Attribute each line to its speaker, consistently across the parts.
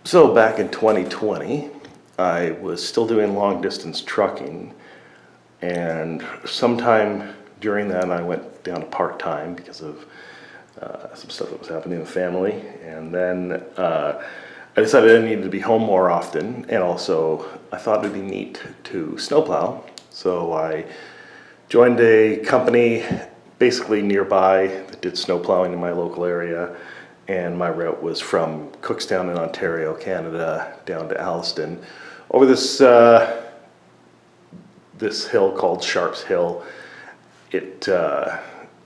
Speaker 1: So back in 2020, I was still doing long distance trucking, and sometime during that I went down to part-time because of some stuff that was happening in the family. And then I decided I needed to be home more often, and also I thought it'd be neat to snowplow. So I joined a company basically nearby that did snowplowing in my local area, and my route was from Cookstown in Ontario, Canada, down to Alliston, over this this hill called Sharps Hill. It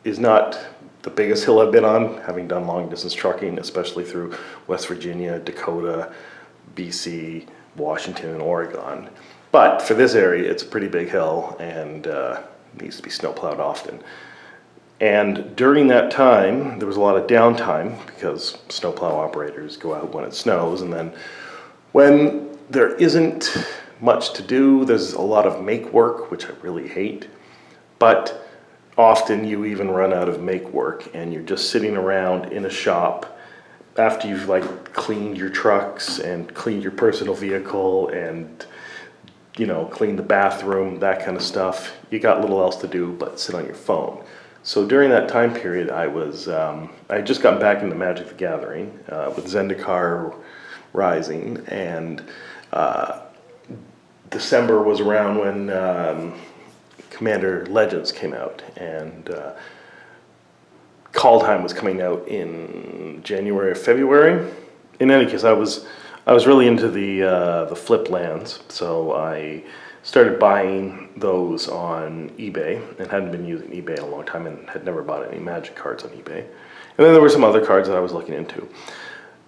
Speaker 1: is not the biggest hill I've been on, having done long distance trucking, especially through West Virginia, Dakota, BC, Washington, and Oregon. But for this area, it's a pretty big hill and needs to be snowplowed often. And during that time, there was a lot of downtime because snowplow operators go out when it snows, and then when there isn't much to do, there's a lot of make work, which I really hate. But often you even run out of make work and you're just sitting around in a shop after you've cleaned your trucks and cleaned your personal vehicle and cleaned the bathroom, that kind of stuff. You got little else to do but sit on your phone. So during that time period, I had just gotten back into Magic the Gathering with Zendikar Rising, and December was around when Commander Legends came out, and Kaldheim was coming out in January or February. In any case, I was really into the flip lands, so I started buying those on eBay, and hadn't been using eBay in a long time and had never bought any Magic cards on eBay. And then there were some other cards that I was looking into.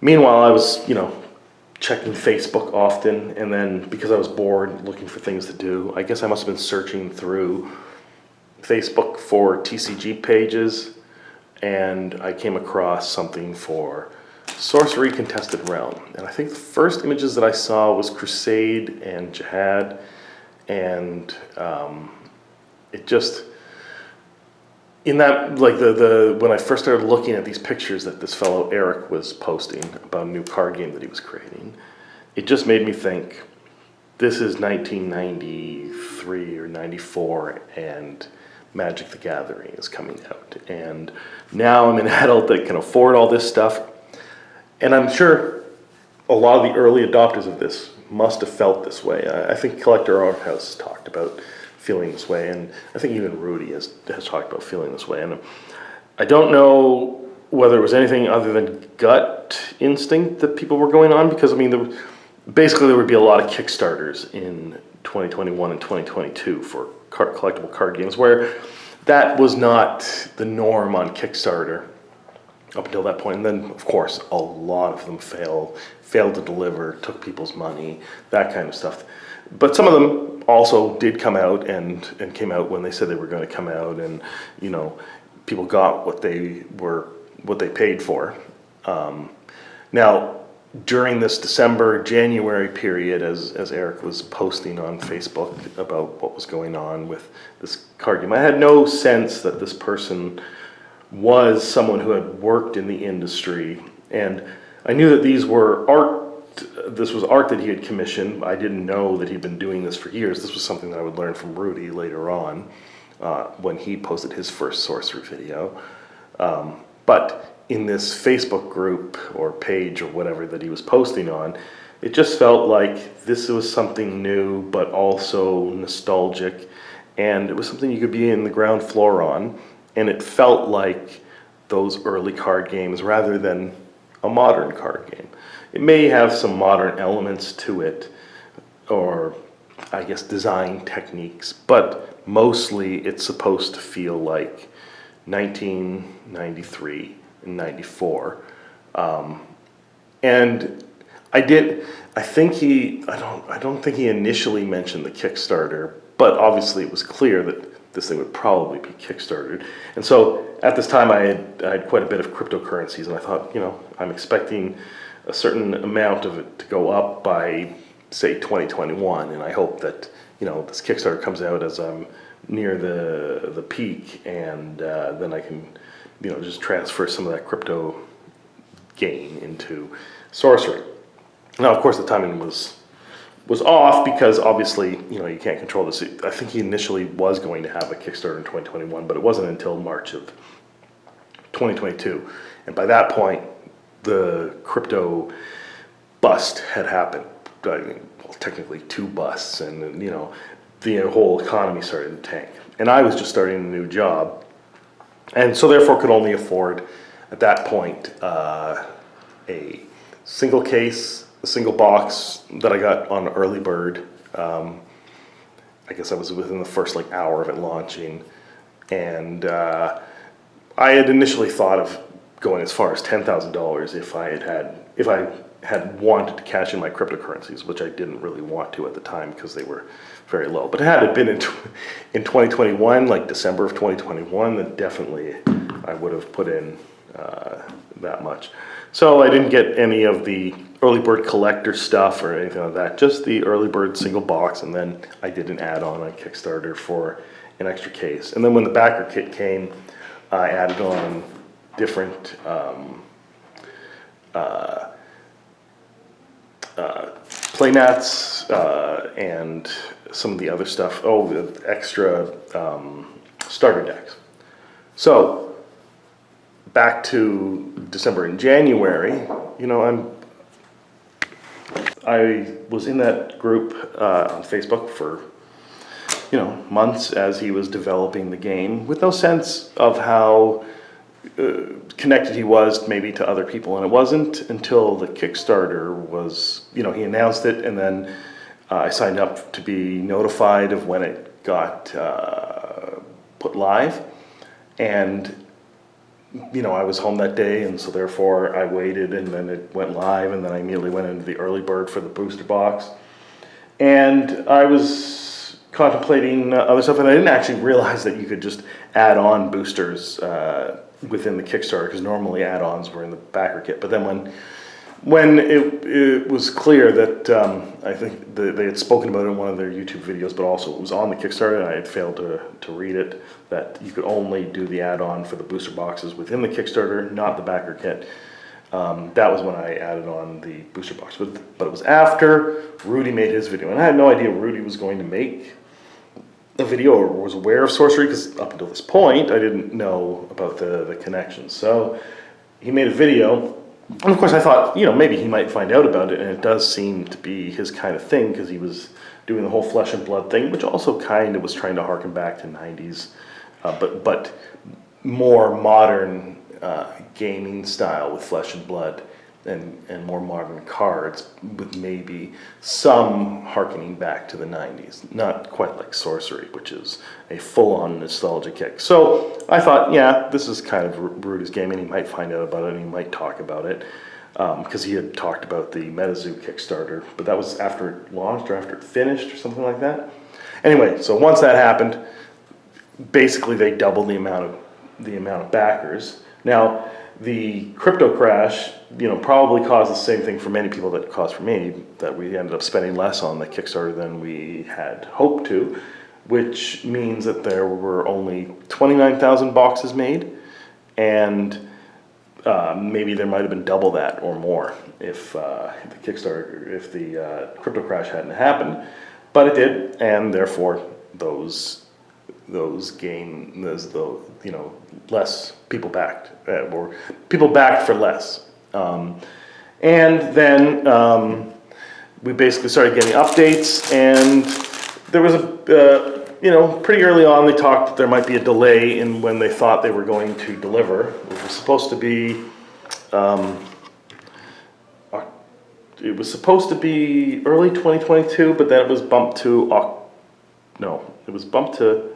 Speaker 1: Meanwhile, I was, checking Facebook often, and then because I was bored looking for things to do, I guess I must have been searching through Facebook for TCG pages, and I came across something for Sorcery Contested Realm. And I think the first images that I saw was Crusade and Jihad, and it just, in that, when I first started looking at these pictures that this fellow Eric was posting about a new card game that he was creating, it just made me think, this is 1993 or 94, and Magic the Gathering is coming out. And now I'm an adult that can afford all this stuff, and I'm sure a lot of the early adopters of this must have felt this way. I think Collector Art House talked about feeling this way, and I think even Rudy has talked about feeling this way. And I don't know whether it was anything other than gut instinct that people were going on, because basically there would be a lot of Kickstarters in 2021 and 2022 for collectible card games, where that was not the norm on Kickstarter up until that point. And then, of course, a lot of them failed to deliver, took people's money, that kind of stuff. But some of them also did come out and came out when they said they were going to come out, and people got what they paid for. Now, during this December, January period, as Eric was posting on Facebook about what was going on with this card game, I had no sense that this person was someone who had worked in the industry, and I knew that these were art. This was art that he had commissioned. I didn't know that he'd been doing this for years. This was something that I would learn from Rudy later on when he posted his first Sorcery video. But in this Facebook group or page or whatever that he was posting on, it just felt like this was something new but also nostalgic, and it was something you could be in the ground floor on, and it felt like those early card games rather than a modern card game. It may have some modern elements to it, or I guess design techniques, but mostly it's supposed to feel like 1993 and 94. And I don't think he initially mentioned the Kickstarter, but obviously it was clear that this thing would probably be Kickstarted. And so at this time I had quite a bit of cryptocurrencies, and I thought, I'm expecting a certain amount of it to go up by, say, 2021, and I hope that this Kickstarter comes out as I'm near the peak, and then I can just transfer some of that crypto gain into Sorcery. Now, of course, the timing was off because obviously, you can't control this. I think he initially was going to have a Kickstarter in 2021, but it wasn't until March of 2022. And by that point, the crypto bust had happened. I mean, well, technically 2 busts, and the whole economy started to tank. And I was just starting a new job, and so therefore could only afford, at that point, a single case, a single box that I got on early bird. I guess I was within the first hour of it launching, and I had initially thought of going as far as $10,000 if I had wanted to cash in my cryptocurrencies, which I didn't really want to at the time because they were very low. But had it been in 2021, like December of 2021, then definitely I would have put in that much. So I didn't get any of the early bird collector stuff or anything like that, just the early bird single box, and then I did an add-on on Kickstarter for an extra case. And then when the backer kit came, I added on different playmats and some of the other stuff. Oh, the extra starter decks. So back to December and January, I was in that group on Facebook for months as he was developing the game, with no sense of how connected he was maybe to other people. And it wasn't until the Kickstarter was, he announced it, and then I signed up to be notified of when it got put live. And I was home that day, and so therefore I waited, and then it went live, and then I immediately went into the early bird for the booster box. And I was contemplating other stuff, and I didn't actually realize that you could just add on boosters within the Kickstarter, because normally add-ons were in the backer kit. But then when it was clear that I think they had spoken about it in one of their YouTube videos, but also it was on the Kickstarter, and I had failed to read it, that you could only do the add-on for the booster boxes within the Kickstarter, not the backer kit. That was when I added on the booster box. But it was after Rudy made his video, and I had no idea Rudy was going to make a video or was aware of Sorcery, because up until this point I didn't know about the connections. So he made a video, and of course I thought, maybe he might find out about it, and it does seem to be his kind of thing, because he was doing the whole flesh and blood thing, which also kind of was trying to harken back to 90s, but more modern gaming style with flesh and blood, and more modern cards, with maybe some harkening back to the 90s. Not quite like Sorcery, which is a full-on nostalgia kick. So I thought, yeah, this is kind of Rudy's game, and he might find out about it, and he might talk about it, because he had talked about the MetaZoo Kickstarter, but that was after it launched or after it finished or something like that. Anyway, so once that happened, basically they doubled the amount of backers. Now, the crypto crash, probably caused the same thing for many people that it caused for me, that we ended up spending less on the Kickstarter than we had hoped to, which means that there were only 29,000 boxes made, and maybe there might have been double that or more if the crypto crash hadn't happened, but it did, and therefore less people backed, or people backed for less. And then we basically started getting updates, and there was pretty early on they talked that there might be a delay in when they thought they were going to deliver. It was supposed to be early 2022, but then it was bumped to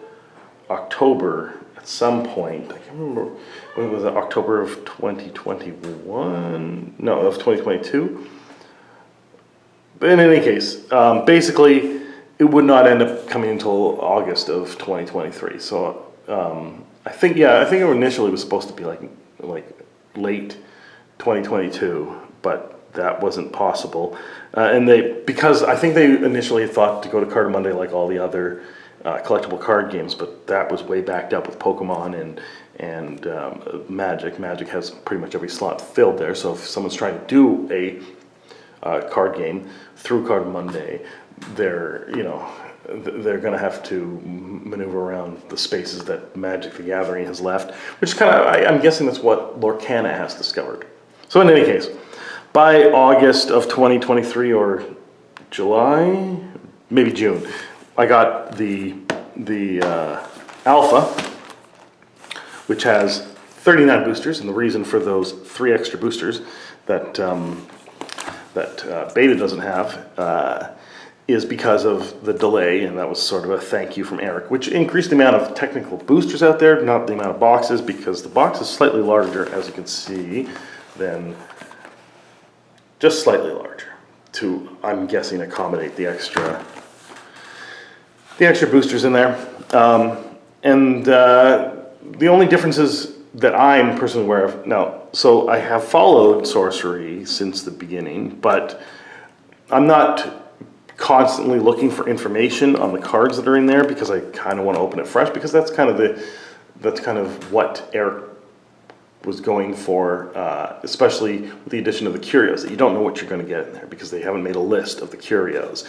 Speaker 1: October at some point. I can't remember when it was, October of 2021? No, of 2022. But in any case, basically, it would not end up coming until August of 2023. So I think it initially was supposed to be like late 2022, but that wasn't possible. Because I think they initially thought to go to Card Monday like all the other collectible card games, but that was way backed up with Pokemon and Magic. Magic has pretty much every slot filled there, so if someone's trying to do card game through Card Monday, they're going to have to maneuver around the spaces that Magic the Gathering has left, which kind of, I'm guessing that's what Lorcana has discovered. So in any case, by August of 2023 or July, maybe June, I got the Alpha, which has 39 boosters, and the reason for those 3 extra boosters that Beta doesn't have is because of the delay, and that was sort of a thank you from Eric, which increased the amount of technical boosters out there, not the amount of boxes, because the box is slightly larger, as you can see, than just slightly larger to, I'm guessing, accommodate the extra boosters in there. The only differences that I'm personally aware of now, so I have followed Sorcery since the beginning, but I'm not constantly looking for information on the cards that are in there because I kind of want to open it fresh, because that's kind of what Eric was going for, especially with the addition of the curios, that you don't know what you're going to get in there because they haven't made a list of the curios.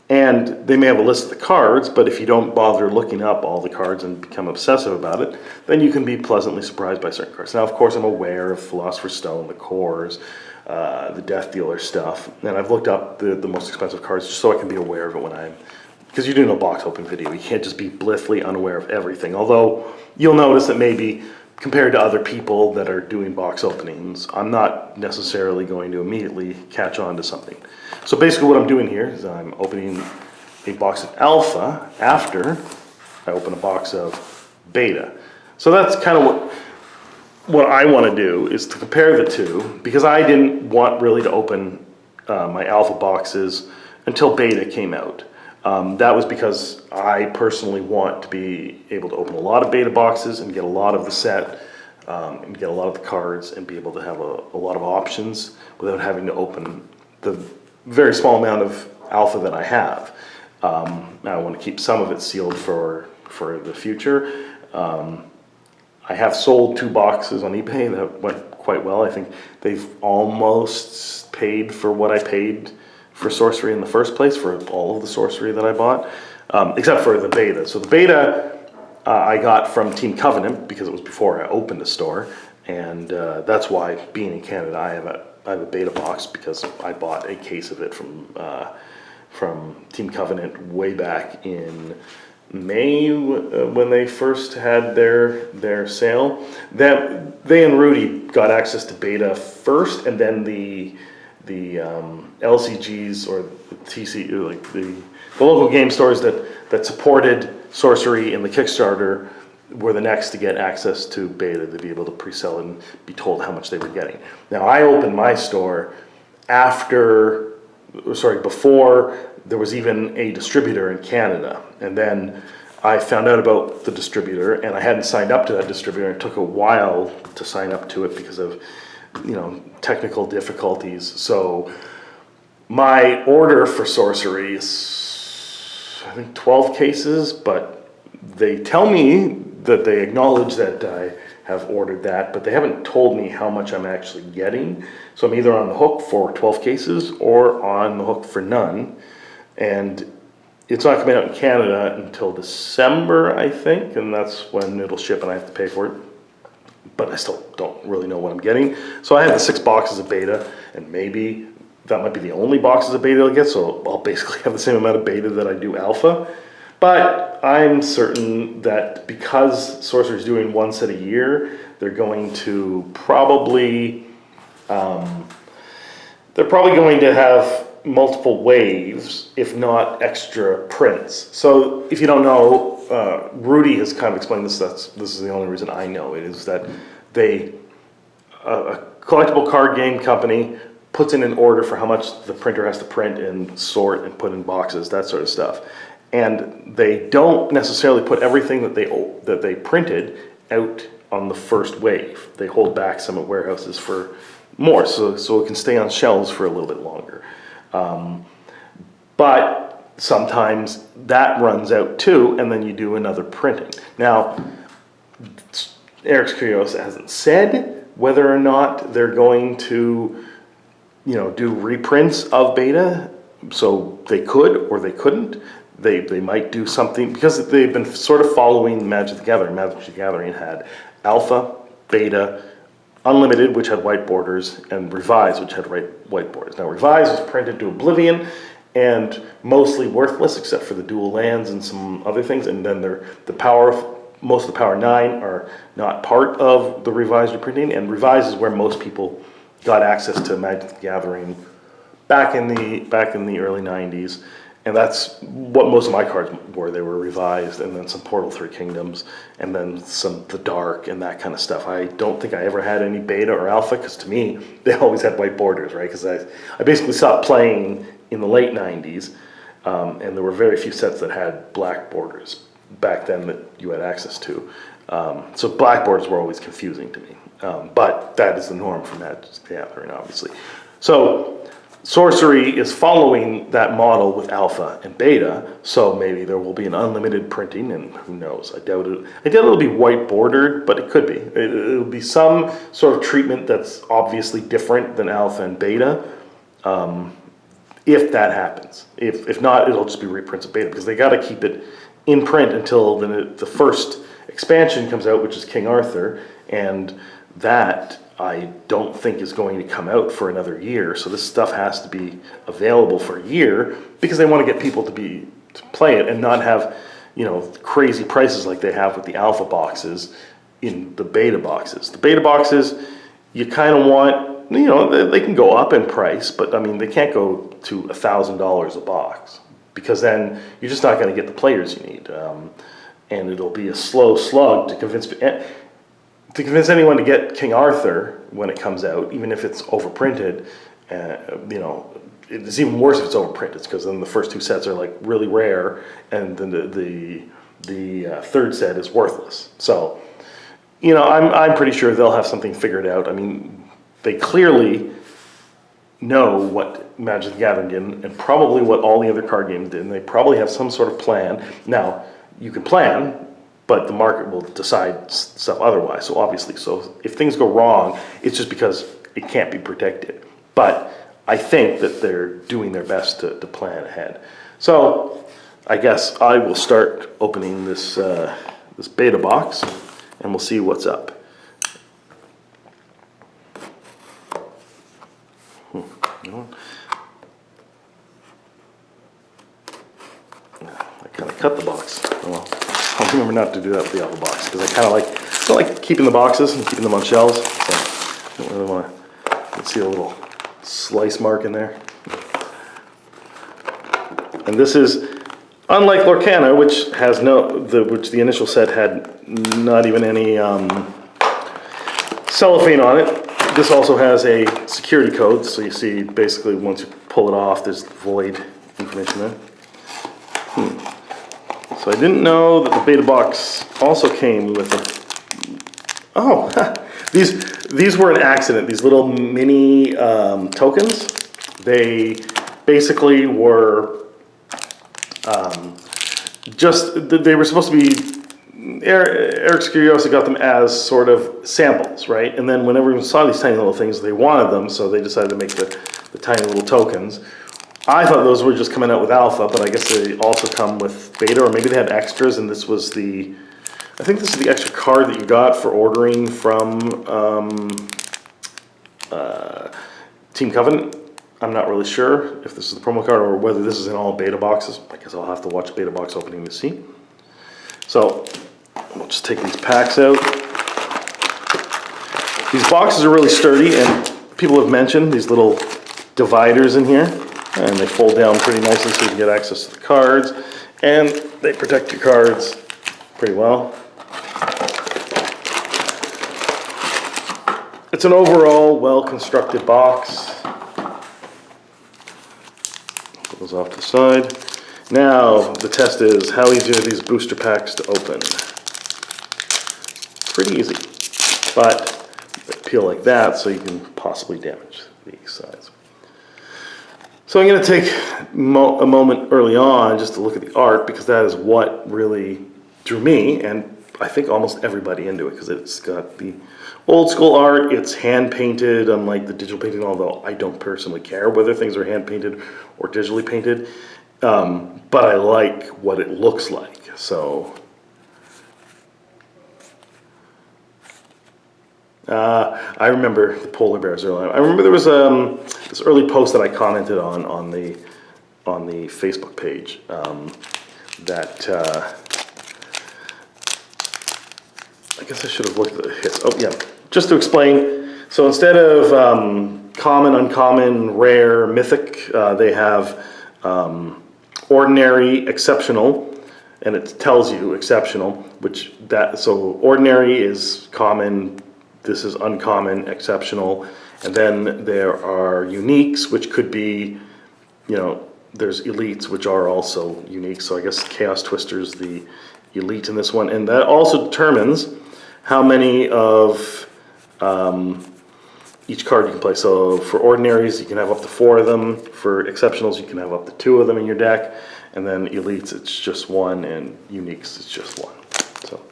Speaker 1: And they may have a list of the cards, but if you don't bother looking up all the cards and become obsessive about it, then you can be pleasantly surprised by certain cards. Now, of course, I'm aware of Philosopher's Stone, the cores, the Death Dealer stuff, and I've looked up the most expensive cards just so I can be aware of it when I'm, because you're doing a box open video, you can't just be blithely unaware of everything. Although you'll notice that maybe compared to other people that are doing box openings, I'm not necessarily going to immediately catch on to something. So basically what I'm doing here is I'm opening a box of Alpha after I open a box of Beta. So that's kind of what I want to do, is to compare the two, because I didn't want really to open my Alpha boxes until Beta came out. That was because I personally want to be able to open a lot of Beta boxes and get a lot of the set, and get a lot of the cards, and be able to have a lot of options without having to open the very small amount of Alpha that I have. I want to keep some of it sealed for the future. I have sold 2 boxes on eBay that went quite well. I think they've almost paid for what I paid for Sorcery in the first place, for all of the Sorcery that I bought, except for the Beta. So the Beta I got from Team Covenant because it was before I opened a store, and that's why, being in Canada, I have a Beta box, because I bought a case of it from Team Covenant way back in May when they first had their sale. That they and Rudy got access to Beta first, and then the LCGs, or the TCU, like the local game stores that supported Sorcery in the Kickstarter, were the next to get access to Beta, to be able to pre-sell and be told how much they were getting. Now, I opened my store before there was even a distributor in Canada, and then I found out about the distributor, and I hadn't signed up to that distributor. It took a while to sign up to it because of technical difficulties. So my order for Sorcery is, I think, 12 cases, but they tell me that they acknowledge that I have ordered that, but they haven't told me how much I'm actually getting. So I'm either on the hook for 12 cases or on the hook for none. And it's not coming out in Canada until December, I think, and that's when it'll ship and I have to pay for it. But I still don't really know what I'm getting. So I have the 6 boxes of Beta, and maybe that might be the only boxes of Beta I'll get, so I'll basically have the same amount of Beta that I do Alpha. But I'm certain that because Sorcerer's doing 1 set a year, they're going to probably going to have multiple waves, if not extra prints. So if you don't know, Rudy has kind of explained this. This is the only reason I know it, is that a collectible card game company puts in an order for how much the printer has to print and sort and put in boxes, that sort of stuff. And they don't necessarily put everything that they printed out on the first wave. They hold back some at warehouses for more, so it can stay on shelves for a little bit longer. But sometimes that runs out too, and then you do another printing. Now, Eric's Curios hasn't said whether or not they're going to do reprints of beta, so they could or they couldn't. They might do something, because they've been sort of following Magic the Gathering. Magic the Gathering had Alpha, Beta, Unlimited, which had white borders, and Revise, which had white borders. Now, Revise was printed to oblivion and mostly worthless, except for the dual lands and some other things. And then most of the Power 9 are not part of the Revised reprinting, and Revise is where most people got access to Magic the Gathering back in the early 90s. And that's what most of my cards were. They were Revised, and then some Portal 3 Kingdoms, and then some The Dark, and that kind of stuff. I don't think I ever had any Beta or Alpha, because to me, they always had white borders, right? Because I basically stopped playing in the late 90s, and there were very few sets that had black borders back then that you had access to. So black borders were always confusing to me. But that is the norm for Magic the Gathering, obviously. So Sorcery is following that model with Alpha and Beta, so maybe there will be an unlimited printing, and who knows? I doubt it'll be white bordered, but it could be. It'll be some sort of treatment that's obviously different than Alpha and Beta, if that happens. If not, it'll just be reprints of Beta, because they got to keep it in print until the first expansion comes out, which is King Arthur, and that I don't think is going to come out for another year. So this stuff has to be available for a year, because they want to get people to play it and not have, crazy prices like they have with the Alpha boxes in the Beta boxes. The Beta boxes, you kind of want, they can go up in price, but I mean, they can't go to $1,000 a box, because then you're just not going to get the players you need. And it'll be a slow slug to convince anyone to get King Arthur when it comes out, even if it's overprinted. It's even worse if it's overprinted, because then the first two sets are like really rare, and then the third set is worthless. So, I'm pretty sure they'll have something figured out. I mean, they clearly know what Magic the Gathering did, and probably what all the other card games did, and they probably have some sort of plan. Now, you can plan, but the market will decide stuff otherwise. So obviously, if things go wrong, it's just because it can't be predicted. But I think that they're doing their best to plan ahead. So I guess I will start opening this beta box, and we'll see what's up. I kind of cut the box. Oh well. I'll remember not to do that with the Apha box, because I kind of like keeping the boxes and keeping them on shelves. So I don't really want to see a little slice mark in there. And this is unlike Lorcana, which has which the initial set had not even any cellophane on it. This also has a security code, so you see basically once you pull it off, there's void information there. So I didn't know that the beta box also came with these were an accident. These little mini tokens, they basically were they were supposed to be, Eric's Curiosity got them as sort of samples, right? And then when everyone saw these tiny little things, they wanted them, so they decided to make the tiny little tokens. I thought those were just coming out with Alpha, but I guess they also come with Beta, or maybe they had extras, and this was I think this is the extra card that you got for ordering from Team Covenant. I'm not really sure if this is the promo card or whether this is in all beta boxes. I guess I'll have to watch beta box opening to see. So we'll just take these packs out. These boxes are really sturdy, and people have mentioned these little dividers in here. And they fold down pretty nicely so you can get access to the cards. And they protect your cards pretty well. It's an overall well-constructed box. Put those off to the side. Now, the test is, how easy are these booster packs to open? Pretty easy. But they peel like that, so you can possibly damage these sides. So I'm going to take a moment early on just to look at the art, because that is what really drew me, and I think almost everybody into it because it's got the old school art. It's hand painted, unlike the digital painting. Although I don't personally care whether things are hand painted or digitally painted, but I like what it looks like. So I remember the polar bears earlier. I remember there was this early post that I commented on the Facebook page that. I guess I should have looked at the hits. Oh, yeah. Just to explain, so instead of common, uncommon, rare, mythic, they have ordinary, exceptional, and it tells you exceptional, so ordinary is common, this is uncommon, exceptional, and then there are uniques, which could be, there's elites, which are also unique, so I guess Chaos Twister's the elite in this one, and that also determines how many of each card you can play. So for ordinaries, you can have up to 4 of them. For exceptionals, you can have up to 2 of them in your deck. And then elites, it's just 1, and uniques, it's just 1. So,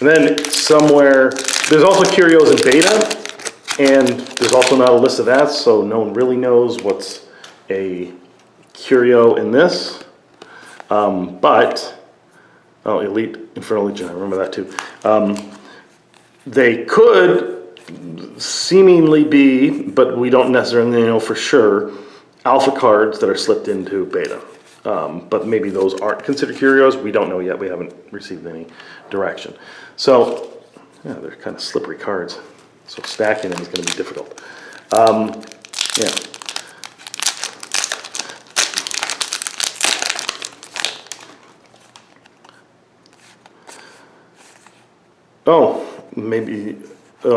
Speaker 1: and then somewhere, there's also curios in beta, and there's also not a list of that, so no one really knows what's a curio in this. Elite Infernal Legion, I remember that too. They could seemingly be, but we don't necessarily know for sure, alpha cards that are slipped into beta. But maybe those aren't considered curios. We don't know yet. We haven't received any direction. So, yeah, they're kind of slippery cards. So stacking them is going to be difficult. Yeah.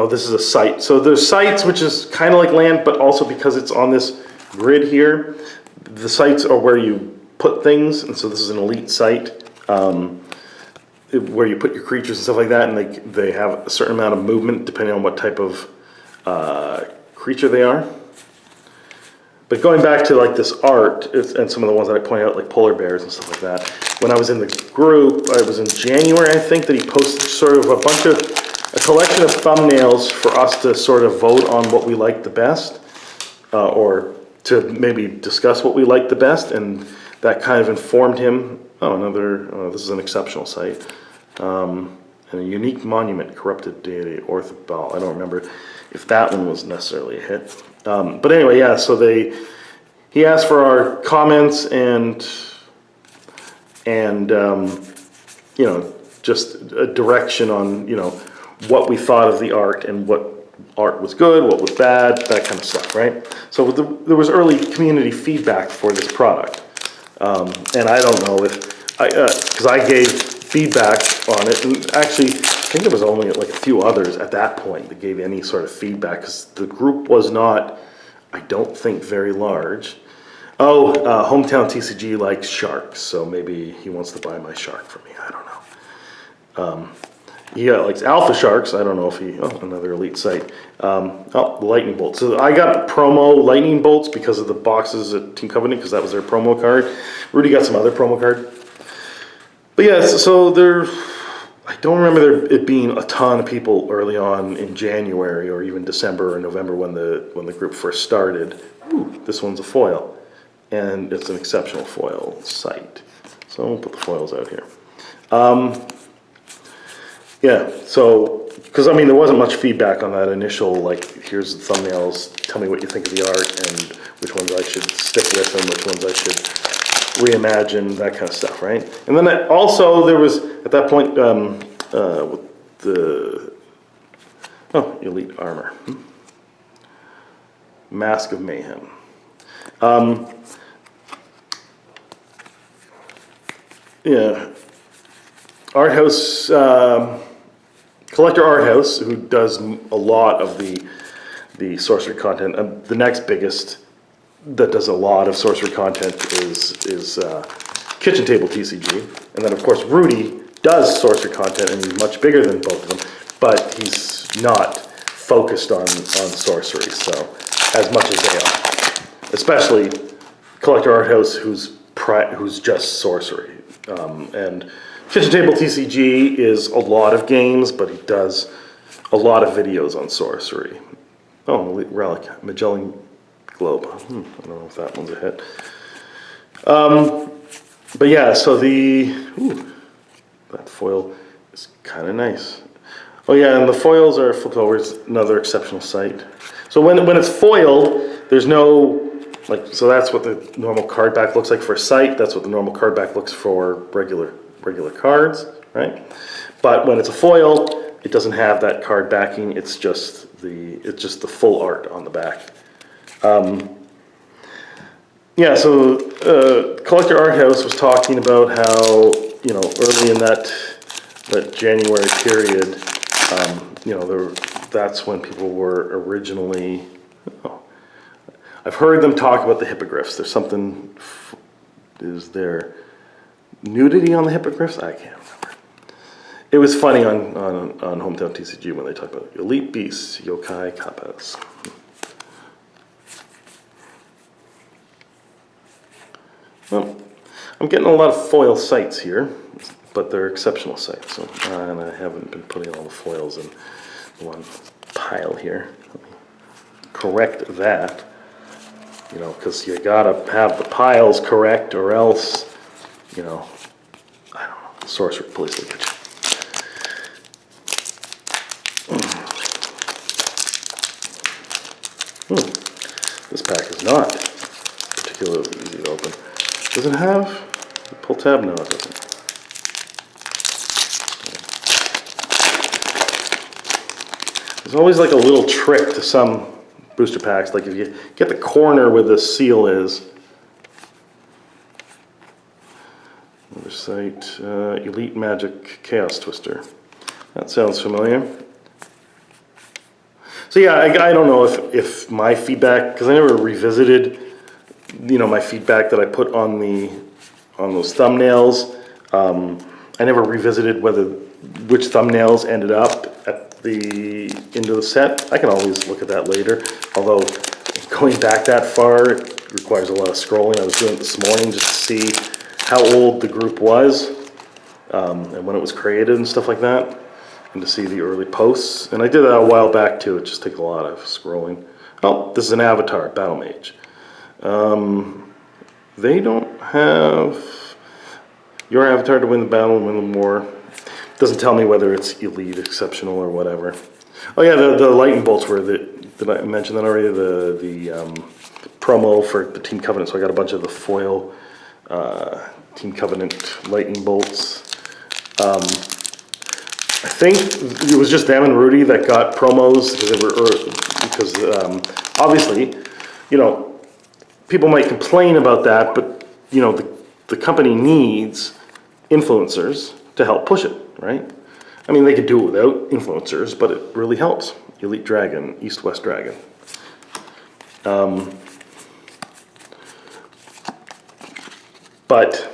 Speaker 1: This is a site. So there's sites, which is kind of like land, but also because it's on this grid here, the sites are where you put things, and so this is an elite site where you put your creatures and stuff like that, and they have a certain amount of movement depending on what type of creature they are. But going back to like this art, and some of the ones that I pointed out, like polar bears and stuff like that, when I was in the group, it was in January, I think, that he posted sort of a collection of thumbnails for us to sort of vote on what we liked the best, or to maybe discuss what we liked the best, and that kind of informed him. This is an exceptional site. And a unique monument, corrupted deity, Orthobal. I don't remember if that one was necessarily a hit. But anyway, yeah, so he asked for our comments and just a direction on, what we thought of the art and what art was good, what was bad, that kind of stuff, right? So there was early community feedback for this product. And I don't know because I gave feedback on it, and actually, I think there was only like a few others at that point that gave any sort of feedback, because the group was not, I don't think, very large. Hometown TCG likes sharks, so maybe he wants to buy my shark from me, I don't know. He likes alpha sharks, I don't know if another elite site. Lightning bolts. So I got promo lightning bolts because of the boxes at Team Covenant, because that was their promo card. Rudy got some other promo card. But yeah, so I don't remember it being a ton of people early on in January or even December or November when the group first started. Ooh, this one's a foil, and it's an exceptional foil site. So we'll put the foils out here. Yeah, so, because there wasn't much feedback on that initial, like, here's the thumbnails, tell me what you think of the art, and which ones I should stick with, and which ones I should reimagine, that kind of stuff, right? And then also there was, at that point, with the, Elite Armor. Mask of Mayhem. Yeah. Art House, Collector Art House, who does a lot of the sorcery content. The next biggest that does a lot of sorcery content is Kitchen Table TCG, and then of course Rudy does sorcery content, and he's much bigger than both of them, but he's not focused on sorcery so as much as they are. Especially Collector Art House, who's just sorcery, and Kitchen Table TCG is a lot of games, but he does a lot of videos on Sorcery. Oh, Relic, Magellan Globe. I don't know if that one's a hit. But yeah, so that foil is kind of nice. Oh yeah, and the foils are flipped over. It's another exceptional sight. So when it's foiled, there's no, so that's what the normal card back looks like for a sight. That's what the normal card back looks for regular cards, right? But when it's a foil, it doesn't have that card backing. It's just the full art on the back. Yeah, so Collector Art House was talking about how, early in that January period, that's when people were originally. I've heard them talk about the hippogriffs. There's something. Is there nudity on the hippogriffs? I can't remember. It was funny on Hometown TCG when they talked about elite beasts, yokai, kappas. Well, I'm getting a lot of foil sites here, but they're exceptional sites. And I haven't been putting all the foils in one pile here. Let me correct that, because you gotta have the piles correct, or else, I don't know. Sorcery, please look at you. This pack is not particularly easy to open. Does it have a pull tab? No, it doesn't. There's always like a little trick to some booster packs. Like if you get the corner where the seal is. Another site, Elite Magic Chaos Twister. That sounds familiar. So yeah, I don't know if my feedback, because I never revisited, my feedback that I put on those thumbnails. I never revisited which thumbnails ended up at the end of the set. I can always look at that later. Although going back that far it requires a lot of scrolling. I was doing it this morning just to see how old the group was and when it was created and stuff like that, and to see the early posts. And I did that a while back too. It just takes a lot of scrolling. Oh, this is an avatar, Battle Mage. They don't have your avatar to win the battle and win the war. Doesn't tell me whether it's elite, exceptional, or whatever. Oh yeah, the lightning bolts were did I mention that already? The promo for the Team Covenant. So I got a bunch of the foil Team Covenant lightning bolts. I think it was just them and Rudy that got promos because obviously, people might complain about that, but the company needs influencers to help push it, right? I mean, they could do it without influencers, but it really helps. Elite Dragon, East-West Dragon. But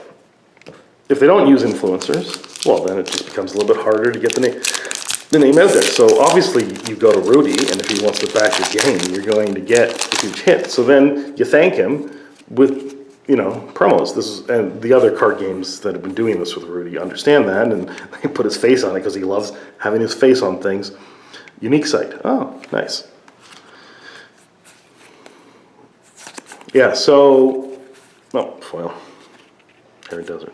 Speaker 1: if they don't use influencers, well, then it just becomes a little bit harder to get the name out there. So obviously you go to Rudy, and if he wants to back your game, you're going to get a huge hit. So then you thank him with promos. And the other card games that have been doing this with Rudy understand that, and they put his face on it because he loves having his face on things. Unique site. Oh, nice. Yeah, so, foil. Arid Desert.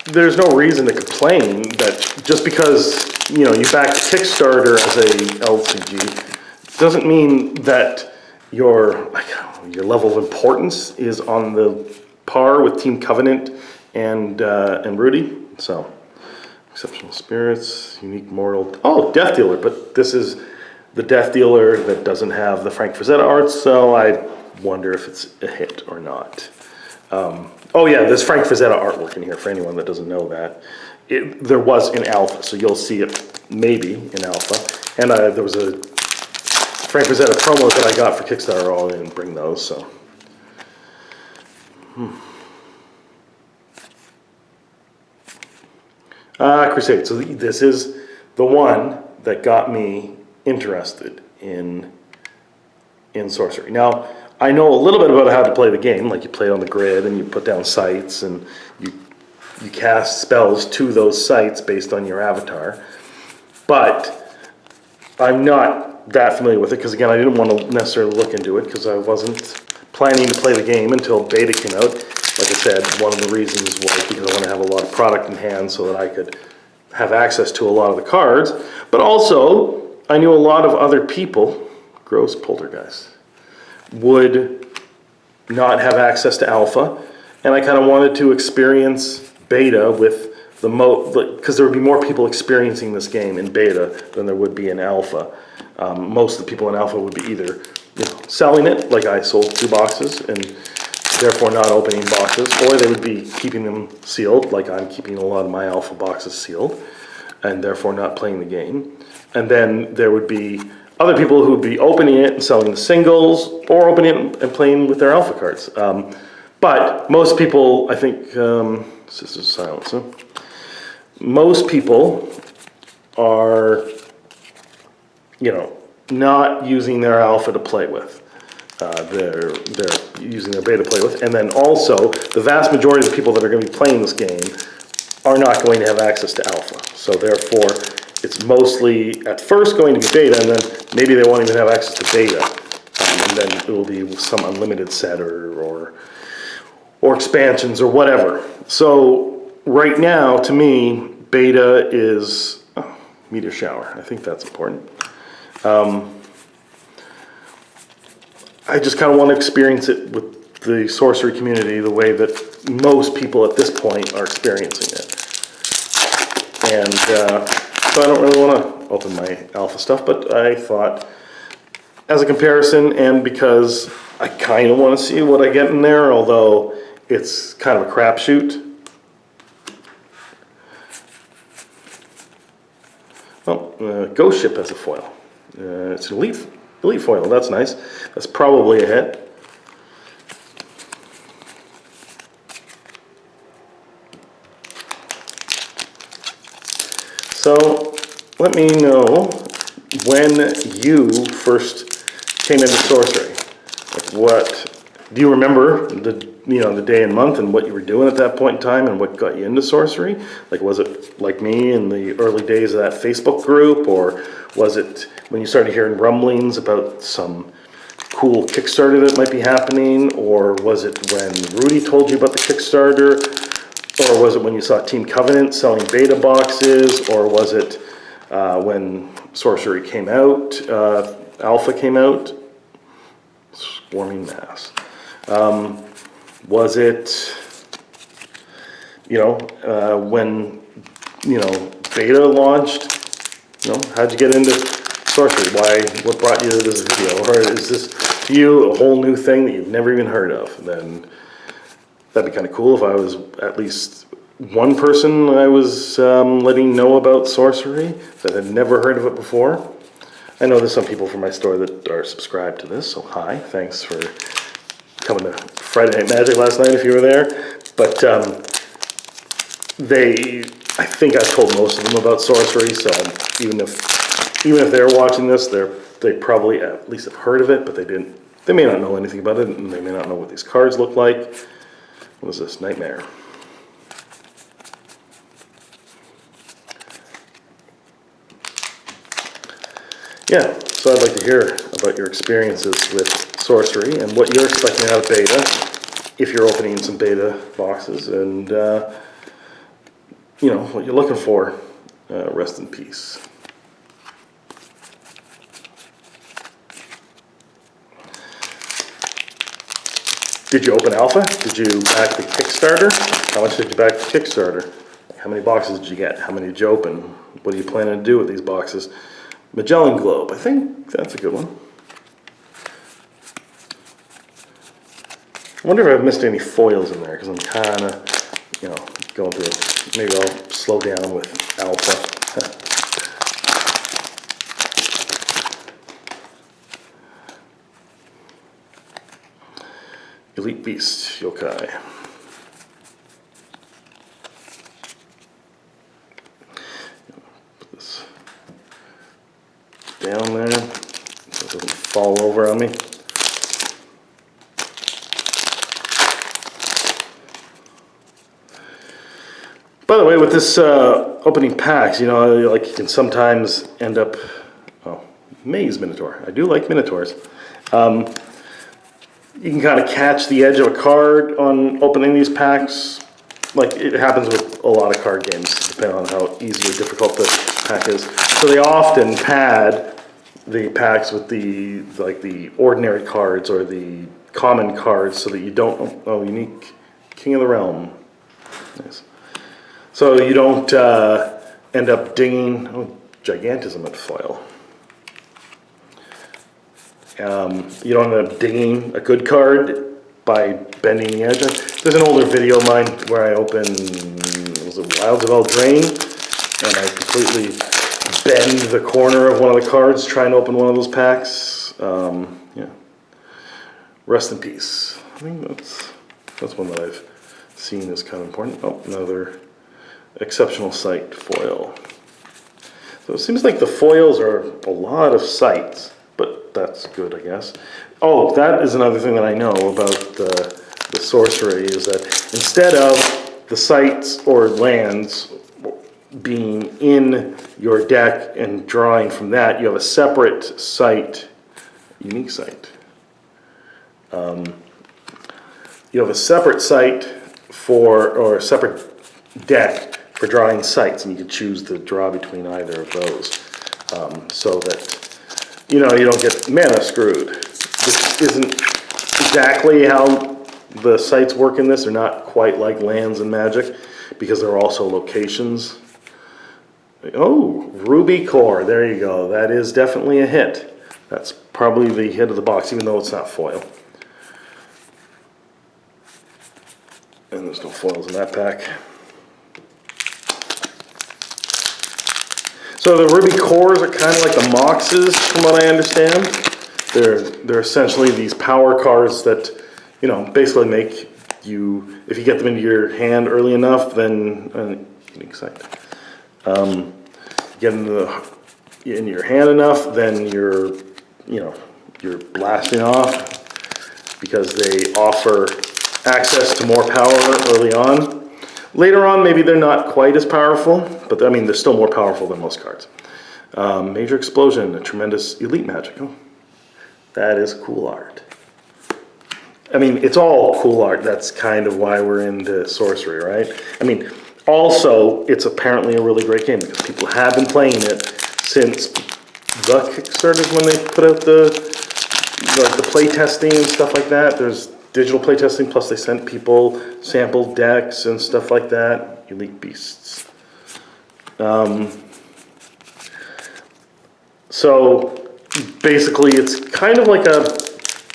Speaker 1: There's no reason to complain that just because you back Kickstarter as a LCG doesn't mean that your level of importance is on the par with Team Covenant and Rudy. So exceptional spirits, unique mortal. Oh, Death Dealer, but this is the Death Dealer that doesn't have the Frank Frazetta art, so I wonder if it's a hit or not. Oh yeah, there's Frank Frazetta artwork in here for anyone that doesn't know that. There was in Alpha, so you'll see it maybe in Alpha. And there was a Frank Frazetta promo that I got for Kickstarter. I didn't bring those, so. Crusade. So this is the one that got me interested in in Sorcery. Now, I know a little bit about how to play the game, like you play on the grid and you put down sites and you cast spells to those sites based on your avatar. But I'm not that familiar with it because, again, I didn't want to necessarily look into it because I wasn't planning to play the game until beta came out. Like I said, one of the reasons was because I want to have a lot of product in hand so that I could have access to a lot of the cards. But also, I knew a lot of other people, gross poltergeist, would not have access to alpha, and I kind of wanted to experience beta with because there would be more people experiencing this game in beta than there would be in alpha. Most of the people in alpha would be either selling it, like I sold 2 boxes, and therefore not opening boxes, or they would be keeping them sealed, like I'm keeping a lot of my alpha boxes sealed, and therefore not playing the game. And then there would be other people who would be opening it and selling the singles, or opening it and playing with their alpha cards. But most people, I think, this is silence, huh? Most people are, not using their alpha to play with. They're using their beta to play with. And then also, the vast majority of the people that are going to be playing this game are not going to have access to alpha. So therefore, it's mostly at first going to be beta, and then maybe they won't even have access to beta. And then it will be some unlimited set or expansions or whatever. So right now, to me, beta is meteor shower. I think that's important. I just kind of want to experience it with the sorcery community the way that most people at this point are experiencing it. And so I don't really want to open my alpha stuff, but I thought as a comparison, and because I kind of want to see what I get in there, although it's kind of a crapshoot. Well, Ghost Ship has a foil. It's an elite foil. That's nice. That's probably a hit. So let me know when you first came into sorcery. Like, what do you remember the day and month and what you were doing at that point in time and what got you into sorcery? Like, was it like me in the early days of that Facebook group, or was it when you started hearing rumblings about some cool Kickstarter that might be happening, or was it when Rudy told you about the Kickstarter, or was it when you saw Team Covenant selling beta boxes, or was it when Sorcery came out, Alpha came out? Swarming mass. Was it, when, beta launched? How'd you get into sorcery? What brought you to this video? Or is this, to you, a whole new thing that you've never even heard of? Then that'd be kind of cool if I was at least one person I was letting know about sorcery that had never heard of it before. I know there's some people from my store that are subscribed to this, so hi, thanks for coming to Friday Night Magic last night if you were there. But I think I told most of them about sorcery, so even if they're watching this, they probably at least have heard of it, but they may not know anything about it, and they may not know what these cards look like. What is this? Nightmare. Yeah, so I'd like to hear about your experiences with sorcery and what you're expecting out of beta, if you're opening some beta boxes, and what you're looking for. Rest in peace. Did you open Alpha? Did you back the Kickstarter? How much did you back the Kickstarter? How many boxes did you get? How many did you open? What are you planning to do with these boxes? Magellan Globe, I think that's a good one. I wonder if I've missed any foils in there, because I'm kind of, going through it. Maybe I'll slow down with Alpha. Elite Beast, Yokai. Put this down there so it doesn't fall over on me. anyway, with this opening packs, you know, like you can sometimes end up, oh, Maze Minotaur. I do like Minotaurs. You can kind of catch the edge of a card on opening these packs. Like it happens with a lot of card games, depending on how easy or difficult the pack is. So they often pad the packs with the ordinary cards or the common cards so that you don't, oh, unique King of the Realm. Nice. So you don't end up dinging, oh, Gigantism at foil. You don't end up dinging a good card by bending the edge. There's an older video of mine where I opened, was it Wilds of Eldraine? And I completely bend the corner of one of the cards trying to open one of those packs. Yeah. Rest in peace. I think that's one that I've seen is kind of important. Oh, another exceptional sight foil. So it seems like the foils are a lot of sights, but that's good, I guess. Oh, that is another thing that I know about the sorcery is that instead of the sights or lands being in your deck and drawing from that, you have a separate sight, unique sight. You have a separate sight or a separate deck for drawing sights, and you can choose to draw between either of those, so that you don't get mana screwed. This isn't exactly how the sights work in this. They're not quite like lands and Magic because they're also locations. Oh, Ruby Core, there you go. That is definitely a hit. That's probably the hit of the box, even though it's not foil. And there's no foils in that pack. So the Ruby Cores are kind of like the Moxes, from what I understand. They're essentially these power cards that, basically make you, if you get them into your hand early enough, then unique sight. Get them in your hand enough, then you're blasting off because they offer access to more power early on. Later on, maybe they're not quite as powerful, but I mean, they're still more powerful than most cards. Major Explosion, a tremendous elite magic. Oh, that is cool art. I mean, it's all cool art. That's kind of why we're into Sorcery, right? I mean, also, it's apparently a really great game because people have been playing it since the Kickstarters when they put out the play testing and stuff like that. There's digital playtesting, plus they sent people sample decks and stuff like that. Elite Beasts. So basically, it's kind of like a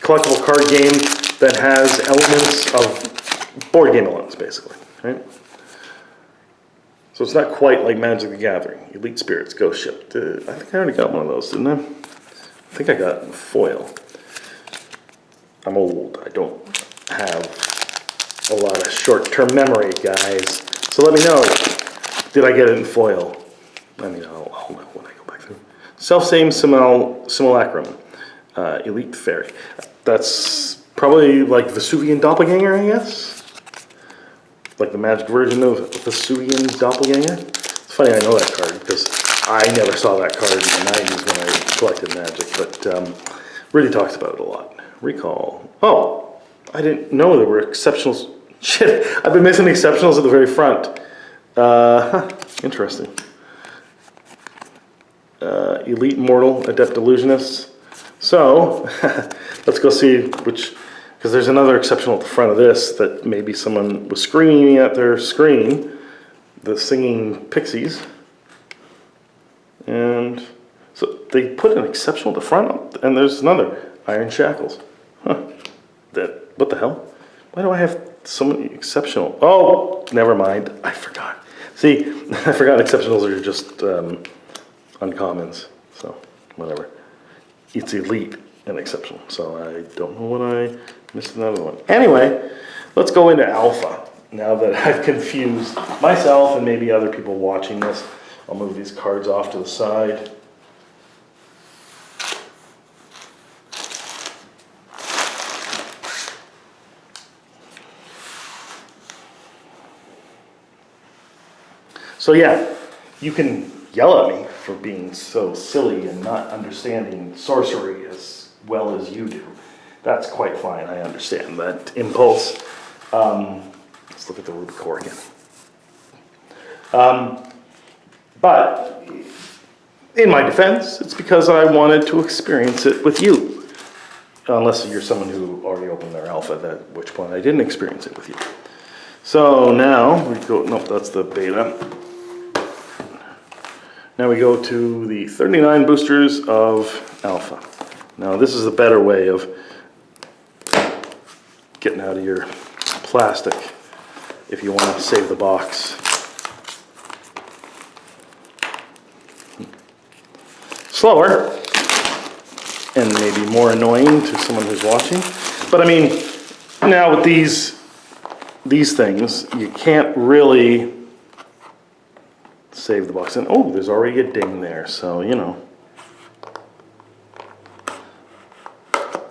Speaker 1: collectible card game that has elements of board game elements, basically, right? So it's not quite like Magic the Gathering. Elite Spirits, Ghost Ship. I think I already got one of those, didn't I? I think I got foil. I'm old. I don't have a lot of short-term memory, guys. So let me know. Did I get it in foil? I mean, I'll know when I go back through. Self-same simulacrum. Elite Fairy. That's probably like Vesuvian Doppelganger, I guess? Like the Magic version of Vesuvian Doppelganger. It's funny I know that card because I never saw that card in the 90s when I collected Magic, but really talks about it a lot. Recall. Oh, I didn't know there were exceptionals. Shit, I've been missing exceptionals at the very front. Interesting. Elite Mortal, Adept Illusionist. So, let's go see which, because there's another exceptional at the front of this that maybe someone was screaming at their screen, the Singing Pixies. And so they put an exceptional at the front, and there's another, Iron Shackles. Huh. What the hell? Why do I have so many exceptional? Oh, never mind. I forgot. See, I forgot exceptionals are just uncommons. So, whatever. It's elite and exceptional. So I don't know what I missed another one. Anyway, let's go into Alpha. Now that I've confused myself and maybe other people watching this, I'll move these cards off to the side. So yeah, you can yell at me for being so silly and not understanding sorcery as well as you do. That's quite fine, I understand that impulse. Let's look at the Ruby core again. But in my defense, it's because I wanted to experience it with you. Unless you're someone who already opened their alpha, at which point I didn't experience it with you. So now we go, nope, that's the beta. Now we go to the 39 boosters of alpha. Now this is a better way of getting out of your plastic if you want to save the box. Slower and maybe more annoying to someone who's watching. But I mean, now with these things, you can't really save the box. And oh, there's already a ding there, so you know.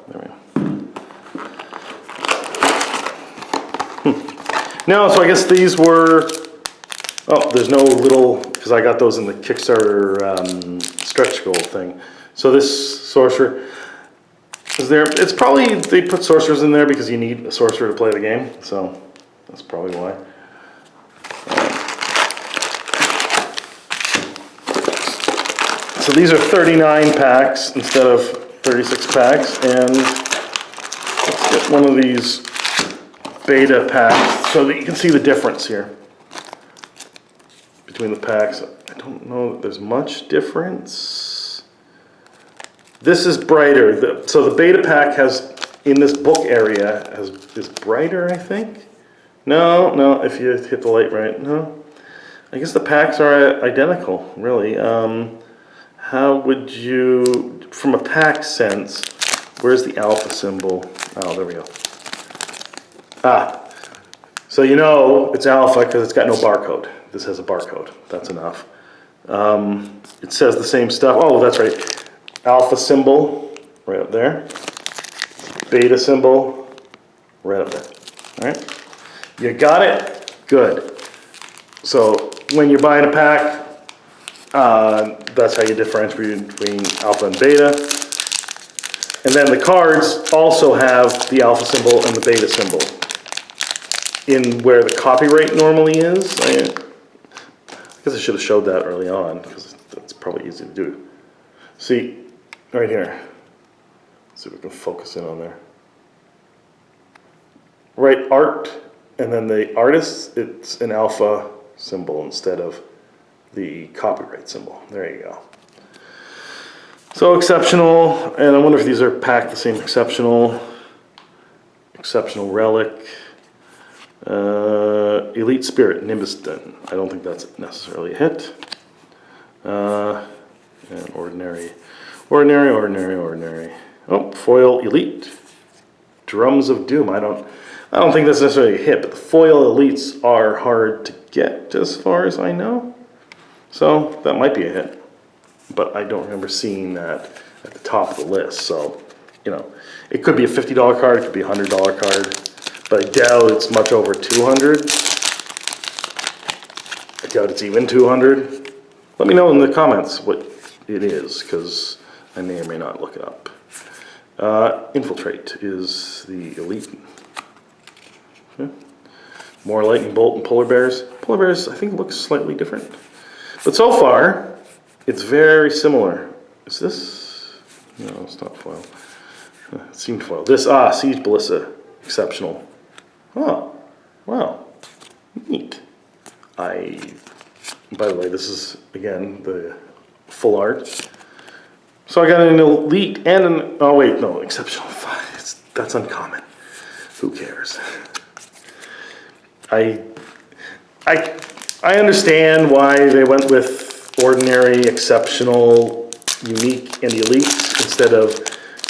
Speaker 1: There we go. Now, so I guess these were, oh, there's no little, because I got those in the Kickstarter stretch goal thing. So this sorcerer is there. It's probably, they put sorcerers in there because you need a sorcerer to play the game. So that's probably why. So these are 39 packs instead of 36 packs. And let's get one of these beta packs so that you can see the difference here between the packs. I don't know that there's much difference. This is brighter. So the beta pack has, in this book area, is brighter, I think. No, if you hit the light right, no. I guess the packs are identical, really. How would you, from a pack sense, where's the alpha symbol? Oh, there we go. Ah, so you know it's alpha because it's got no barcode. This has a barcode, that's enough. It says the same stuff. Oh, that's right. Alpha symbol, right up there. Beta symbol, right up there. All right, you got it? Good. So when you're buying a pack, that's how you differentiate between alpha and beta. And then the cards also have the alpha symbol and the beta symbol in where the copyright normally is. I guess I should have showed that early on because that's probably easy to do. See, right here. Let's see if we can focus in on there. Right, art, and then the artist, it's an alpha symbol instead of the copyright symbol. There you go. So exceptional, and I wonder if these are packed the same. Exceptional relic, elite spirit, Nimbuston. I don't think that's necessarily a hit. And ordinary. Oh, foil elite, drums of doom. I don't think that's necessarily a hit, but the foil elites are hard to get as far as I know. So that might be a hit, but I don't remember seeing that at the top of the list. So, you know, it could be a $50 card, it could be a $100 card, but I doubt it's much over 200. I doubt it's even 200. Let me know in the comments what it is, because I may or may not look it up. Infiltrate is the elite. Okay. More lightning bolt and polar bears. Polar bears, I think, looks slightly different. But so far, it's very similar. Is this? No, it's not foil. It seemed foil. This, Siege Ballista, exceptional. Oh, wow, neat. By the way, this is, again, the full art. So I got an elite and an, oh wait, no, exceptional. That's uncommon. Who cares? I understand why they went with ordinary, exceptional, unique, and elite instead of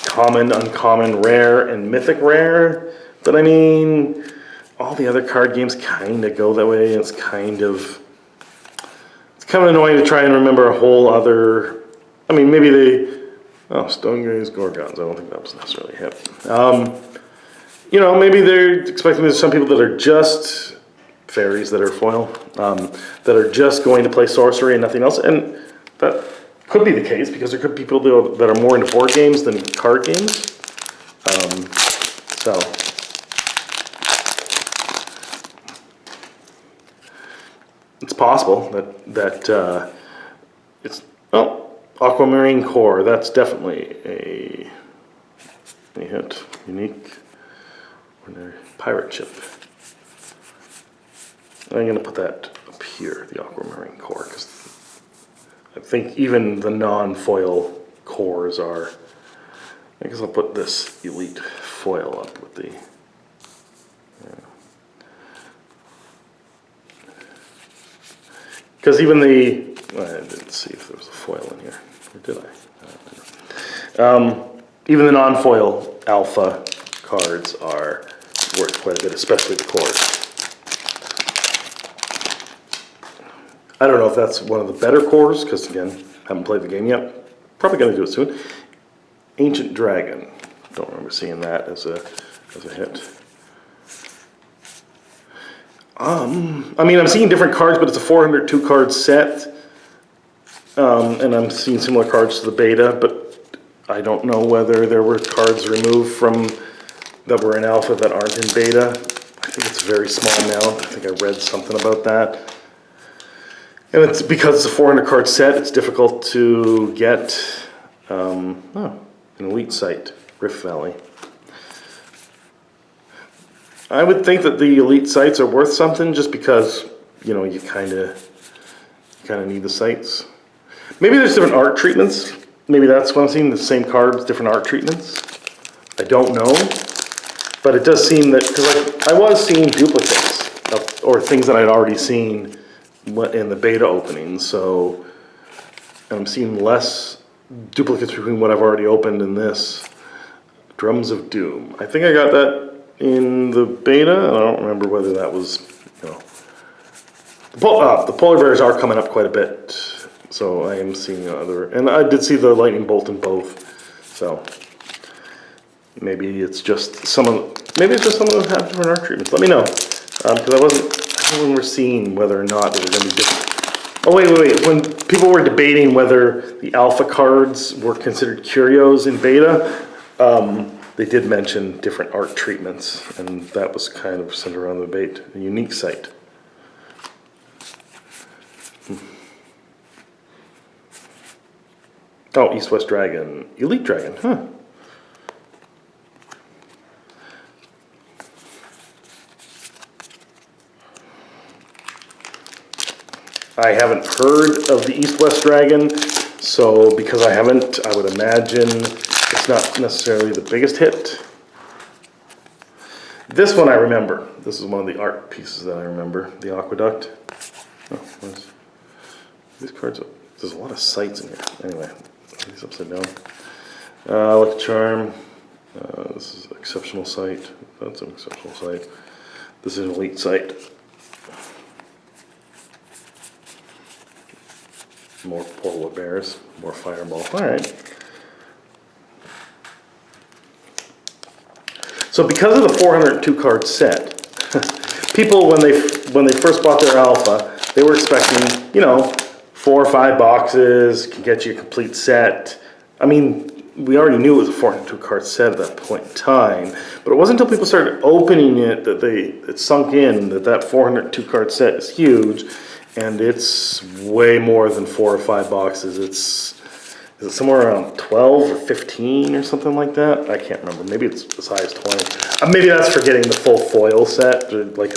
Speaker 1: common, uncommon, rare, and mythic rare. But I mean, all the other card games kind of go that way. It's kind of annoying to try and remember a whole other. I mean, maybe Stone Gaze Gorgons. I don't think that was necessarily hip. You know, maybe they're expecting there's some people that are just fairies that are foil, that are just going to play sorcery and nothing else. And that could be the case because there could be people that are more into board games than card games. So it's possible that it's, well, aquamarine core. That's definitely a hit. Unique ordinary pirate ship. I'm going to put that up here, the aquamarine core, because I think even the non-foil cores are. I guess I'll put this elite foil up with the. Because even the, I didn't see if there was a foil in here, or did I? Even the non-foil alpha cards are worth quite a bit, especially the cores. I don't know if that's one of the better cores, because again, haven't played the game yet. Probably going to do it soon. Ancient Dragon. Don't remember seeing that as a hit. I mean, I'm seeing different cards, but it's a 402 card set. And I'm seeing similar cards to the beta, but I don't know whether there were cards removed from that were in alpha that aren't in beta. I think it's a very small amount. I think I read something about that. And it's because it's a 400 card set, it's difficult to get an elite site, Rift Valley. I would think that the elite sites are worth something just because, you know, you kind of need the sites. Maybe there's different art treatments. Maybe that's what I'm seeing, the same cards, different art treatments. I don't know. But it does seem that, because I was seeing duplicates or things that I'd already seen in the beta opening, so I'm seeing less duplicates between what I've already opened and this. Drums of Doom. I think I got that in the beta. I don't remember whether that was, you know. The polar bears are coming up quite a bit, so I am seeing other, and I did see the lightning bolt in both, so maybe it's just some of them have different art treatments. Let me know, because I wasn't when we're seeing whether or not they were going to be different. Oh, wait. When people were debating whether the alpha cards were considered curios in beta, they did mention different art treatments, and that was kind of centered around the debate. A unique site. Oh, East-West Dragon. Elite Dragon, huh. I haven't heard of the East-West Dragon, so because I haven't, I would imagine it's not necessarily the biggest hit. This one I remember. This is one of the art pieces that I remember. The Aqueduct. Oh, these cards, there's a lot of sights in here. Anyway, these upside down. Lucky Charm. This is an exceptional sight. That's an exceptional sight. This is an elite sight. More polar bears, more fireball. All right. So because of the 402 card set, people when they first bought their alpha, they were expecting, you know, 4 or 5 boxes can get you a complete set. I mean, we already knew it was a 402 card set at that point in time, but it wasn't until people started opening it that it sunk in that 402 card set is huge. And it's way more than 4 or 5 boxes. Is it somewhere around 12 or 15 or something like that? I can't remember. Maybe it's as high as 20. Maybe that's for getting the full foil set. Like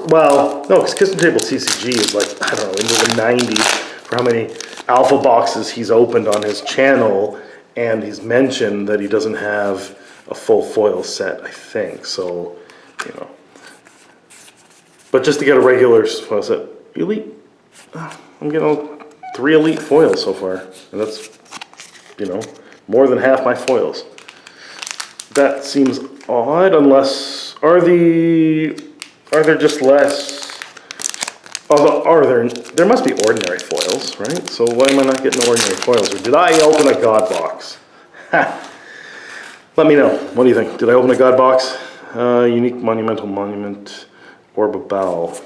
Speaker 1: well, no, because Kitchen Table TCG is like, I don't know, into the 90s for how many alpha boxes he's opened on his channel. And he's mentioned that he doesn't have a full foil set, I think. So, you know. But just to get a regular foil set, elite, I'm getting 3 elite foils so far. And that's, you know, more than half my foils. That seems odd, unless, are there just less, although there must be ordinary foils, right? So why am I not getting ordinary foils? Or did I open a God box? Ha! Let me know. What do you think? Did I open a God box? Unique monumental monument. Orb of Bow.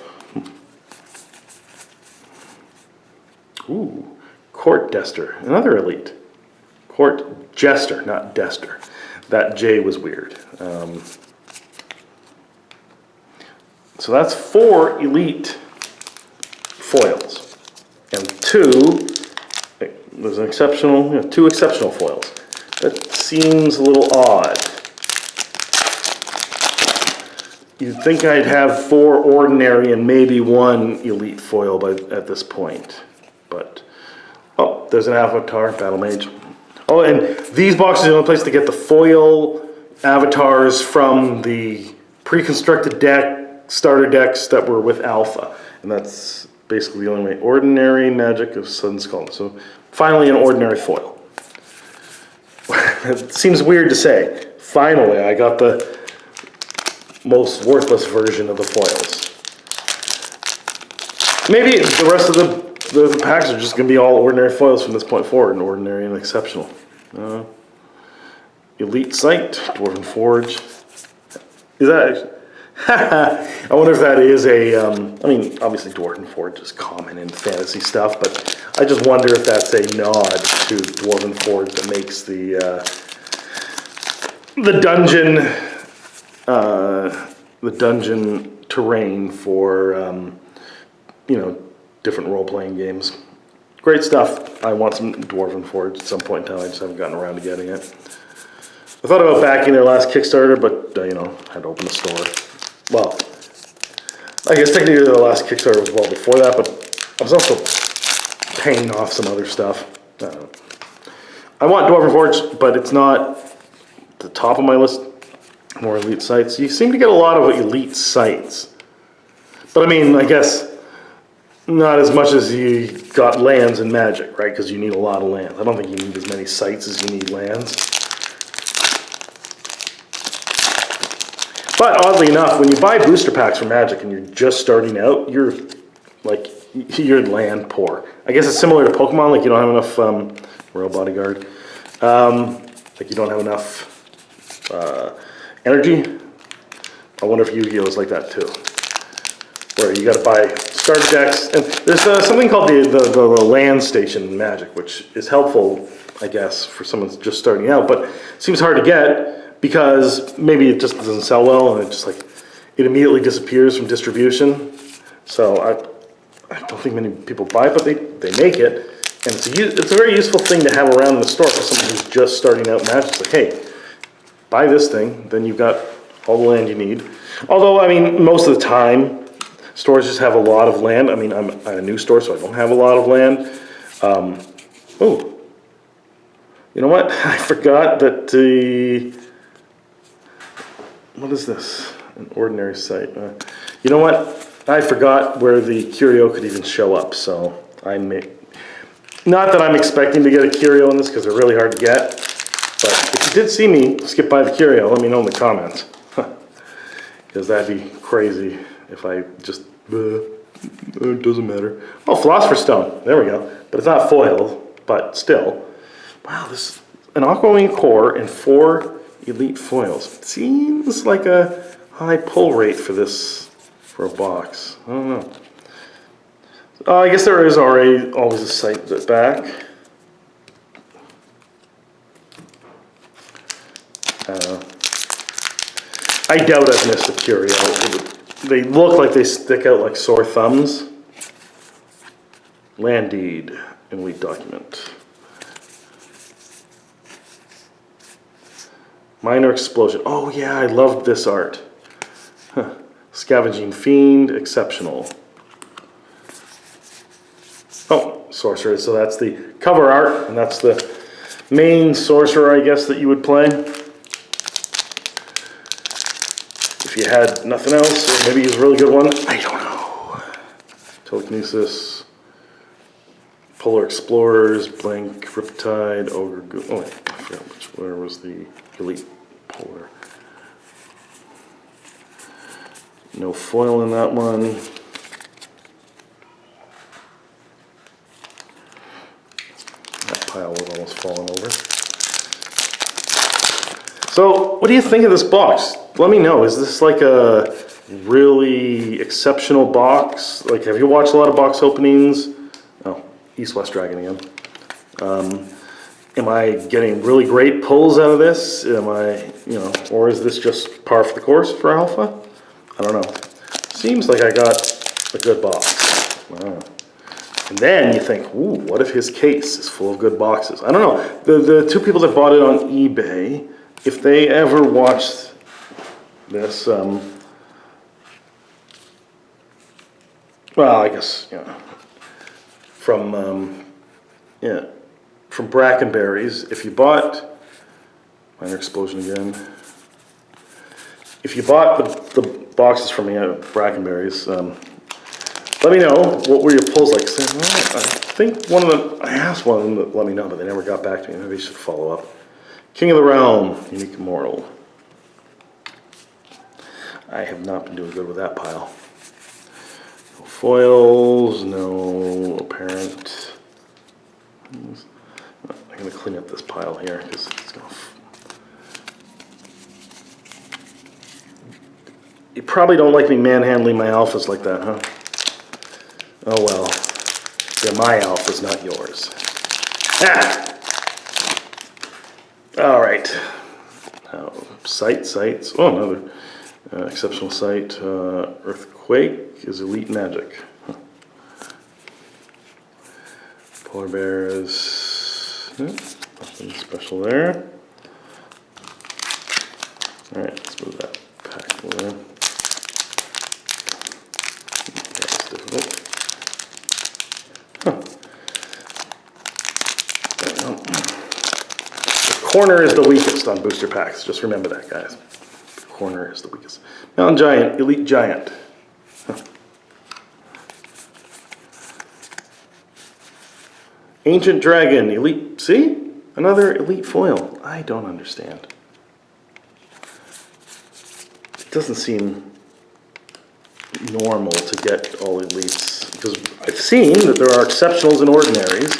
Speaker 1: Ooh, Court Jester, another elite. Court Jester, not Dester. That J was weird. So that's 4 elite foils. And 2, there's an exceptional, 2 exceptional foils. That seems a little odd. You'd think I'd have 4 ordinary and maybe 1 elite foil at this point. But, oh, there's an Avatar, Battle Mage. Oh, and these boxes are the only place to get the foil avatars from the pre-constructed starter decks that were with Alpha. And that's basically the only way. Ordinary Magic of Sun's Calm. So, finally an ordinary foil. It seems weird to say. Finally, I got the most worthless version of the foils. Maybe the rest of the packs are just going to be all ordinary foils from this point forward, and ordinary and exceptional. Elite Sight, Dwarven Forge. Is that... I wonder if that is a... I mean, obviously Dwarven Forge is common in fantasy stuff, but I just wonder if that's a nod to Dwarven Forge that makes the dungeon terrain for, different role-playing games. Great stuff. I want some Dwarven Forge at some point in time. I just haven't gotten around to getting it. I thought about backing their last Kickstarter, but, had to open the store. Well, I guess technically their last Kickstarter was well before that, but I was also paying off some other stuff. I want Dwarven Forge, but it's not the top of my list. More elite sites. You seem to get a lot of elite sites. But I mean, I guess not as much as you got lands in Magic, right? Because you need a lot of lands. I don't think you need as many sites as you need lands. But oddly enough, when you buy booster packs for Magic and you're just starting out, you're land poor. I guess it's similar to Pokemon, like you don't have enough Royal Bodyguard. Like you don't have enough energy. I wonder if Yu-Gi-Oh is like that too, where you got to buy starter decks. And there's something called the land station in Magic, which is helpful, I guess, for someone just starting out, but seems hard to get because maybe it just doesn't sell well, and it immediately disappears from distribution. So I don't think many people buy it, but they make it, and it's a very useful thing to have around in the store for someone who's just starting out in Magic. It's like, hey, buy this thing, then you've got all the land you need. Although, I mean, most of the time, stores just have a lot of land. I mean, I'm at a new store, so I don't have a lot of land. Oh, you know what? I forgot that what is this? An ordinary site. You know what? I forgot where the curio could even show up, so not that I'm expecting to get a curio in this, because they're really hard to get. But if you did see me skip by the curio, let me know in the comments. Because that'd be crazy if I just... it doesn't matter. Oh, Philosopher's Stone. There we go. But it's not foil, but still. Wow, this an Aquawing core and 4 elite foils. Seems like a high pull rate for a box. I don't know. I guess there is already always a site at the back. I doubt I've missed a curio. They look like they stick out like sore thumbs. Land deed, elite document. Minor explosion. Oh yeah, I loved this art. Huh. Scavenging Fiend, exceptional. Oh, Sorcery. So that's the cover art, and that's the main Sorcerer, I guess, that you would play. If you had nothing else, or maybe he's a really good one, I don't know. Telekinesis, Polar Explorers, Blank, Riptide, Ogre, oh wait, I forgot where was the elite Polar. No foil in that one. That pile was almost falling over. So, what do you think of this box? Let me know. Is this like a really exceptional box. Like, have you watched a lot of box openings? Oh, East-West Dragon again. Am I getting really great pulls out of this? Am I, or is this just par for the course for Alpha? I don't know. Seems like I got a good box. Wow. And then you think, ooh, what if his case is full of good boxes? I don't know. The two people that bought it on eBay, if they ever watched this, well, I guess, from Brackenberries, if you bought, minor explosion again, if you bought the boxes from me at Brackenberries, let me know, what were your pulls like? So, well, I think one of them, I asked one of them to let me know, but they never got back to me. Maybe I should follow up. King of the Realm, Unique Immortal. I have not been doing good with that pile. No foils, no apparent. I'm going to clean up this pile here because it's going to. You probably don't like me manhandling my alphas like that, huh? Oh well. They're my alphas, not yours. Ah! All right. Now, sights. Oh, another exceptional sight. Earthquake is elite magic. Huh. Polar bears. Nothing special there. All right, let's move that pack over. That's difficult. Huh. The corner is the weakest on booster packs. Just remember that, guys. The corner is the weakest. Mountain Giant, Elite Giant. Huh. Ancient Dragon, Elite. See? Another Elite foil. I don't understand. It doesn't seem normal to get all elites, because I've seen that there are exceptionals and ordinaries.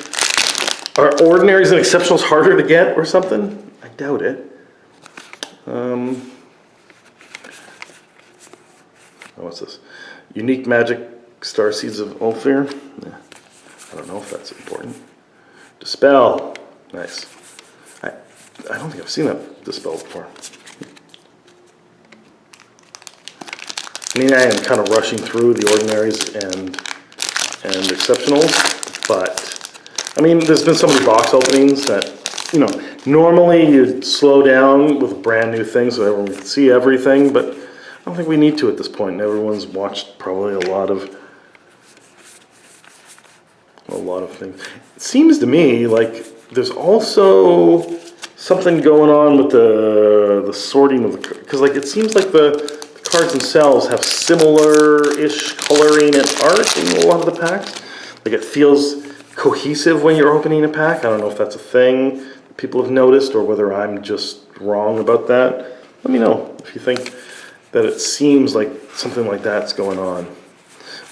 Speaker 1: Are ordinaries and exceptionals harder to get or something? I doubt it. What's this? Unique Magic Star Seeds of Ulfir. Yeah. I don't know if that's important. Dispel. Nice. I don't think I've seen that Dispel before. I mean, I am kind of rushing through the ordinaries and exceptionals, but I mean, there's been so many box openings that, normally you slow down with a brand new thing so everyone can see everything, but I don't think we need to at this point. Everyone's watched probably a lot of things. It seems to me like there's also something going on with the sorting of the, because like it seems like the cards themselves have similar-ish coloring and art in a lot of the packs. Like it feels cohesive when you're opening a pack. I don't know if that's a thing that people have noticed or whether I'm just wrong about that. Let me know if you think that it seems like something like that's going on.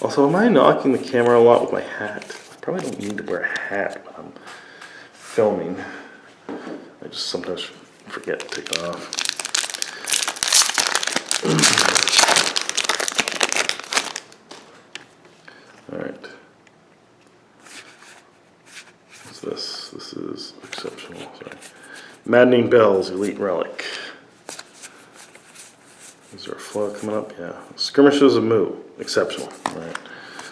Speaker 1: Also, am I knocking the camera a lot with my hat? I probably don't need to wear a hat when I'm filming. I just sometimes forget to take it off. All right. What's this? This is exceptional. Sorry. Maddening Bells, Elite Relic. Is there a flow coming up? Yeah. Skirmishes of Moo, exceptional. All right.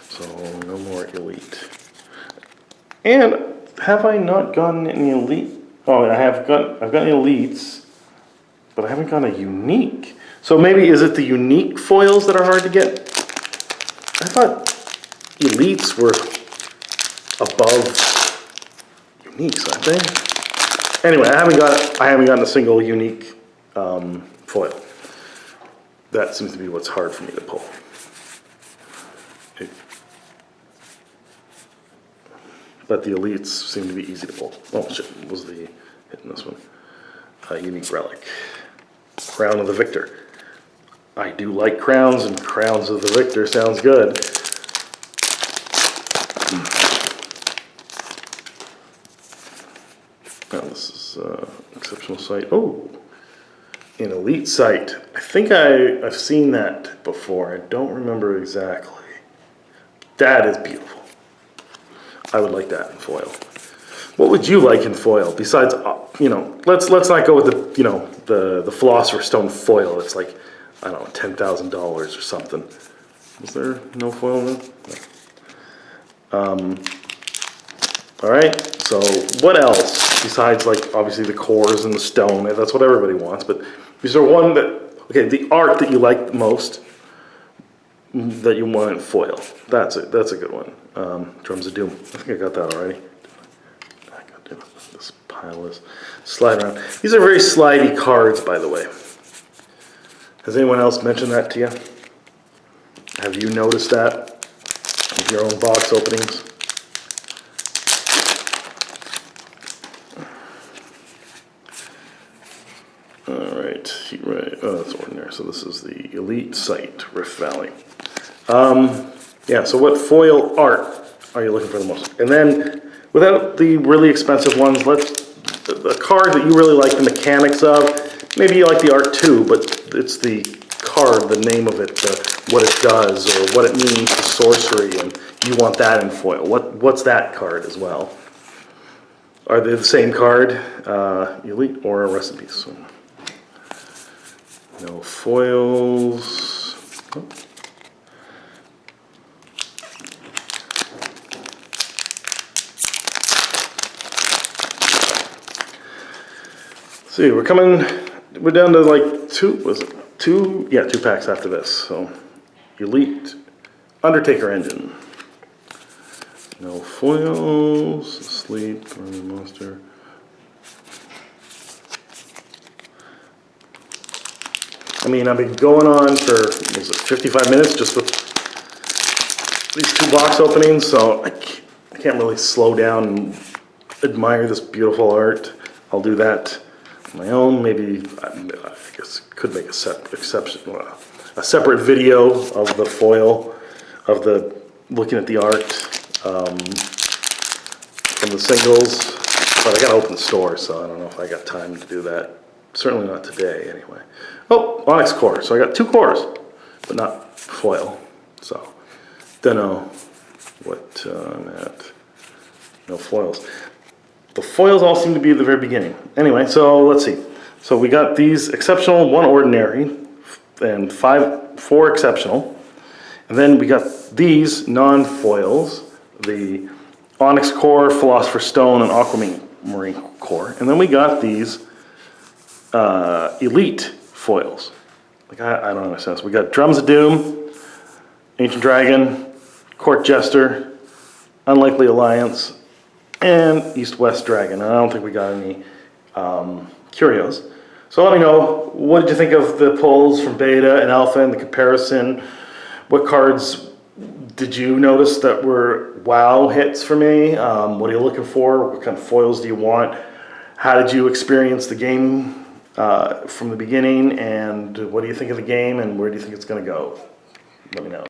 Speaker 1: So no more elite. And have I not gotten any elite? Oh, I've gotten elites, but I haven't gotten a unique. So maybe is it the unique foils that are hard to get? I thought elites were above uniques, aren't they? Anyway, I haven't gotten a single unique foil. That seems to be what's hard for me to pull. But the elites seem to be easy to pull. Oh shit, what was the hit in this one? Unique relic. Crown of the Victor. I do like crowns, and Crowns of the Victor sounds good. Now this is exceptional sight. Oh, in Elite Sight. I think I've seen that before. I don't remember exactly. That is beautiful. I would like that in foil. What would you like in foil besides, you know, let's not go with the, you know, the Philosopher's Stone foil. It's like, I don't know, $10,000 or something. Is there no foil in it? All right, so what else besides, like, obviously the cores and the stone? That's what everybody wants, but is there one that, okay, the art that you like the most that you want in foil? That's a good one. Drums of Doom. I think I got that already. God damn it, this pile is sliding around. These are very slidey cards, by the way. Has anyone else mentioned that to you? Have you noticed that with your own box openings? Right. Oh, that's ordinary. So this is the Elite Sight Rift Valley. Yeah, so what foil art are you looking for the most? And then, without the really expensive ones, the card that you really like the mechanics of, maybe you like the art too, but it's the card, the name of it, what it does, or what it means to sorcery, and you want that in foil. What's that card as well? Are they the same card, Elite, or Rest in Peace? So, no foils. Oh. See, we're down to like two packs after this. So, Elite Undertaker Engine. No foils, Sleep, Monster. I mean, I've been going on for, was it 55 minutes just with these two box openings, so I can't really slow down and admire this beautiful art. I'll do that on my own. Maybe, I guess, could make a separate video of the foil, of the looking at the art from the singles. But I gotta open the store, so I don't know if I got time to do that. Certainly not today, anyway. Oh, Onyx core. So I got two cores, but not foil. So, don't know what I'm at. No foils. The foils all seem to be at the very beginning. Anyway, so let's see. So we got these exceptional, one ordinary, and four exceptional. And then we got these non-foils, the Onyx core, Philosopher's Stone, and Aquamarine core. And then we got these Elite foils. Like, I don't understand. So we got Drums of Doom, Ancient Dragon, Court Jester, Unlikely Alliance, and East-West Dragon. And I don't think we got any curios. So let me know, what did you think of the polls from beta and alpha and the comparison? What cards did you notice that were wow hits for me? What are you looking for? What kind of foils do you want? How did you experience the game from the beginning, and what do you think of the game, and where do you think it's going to go? Let me know.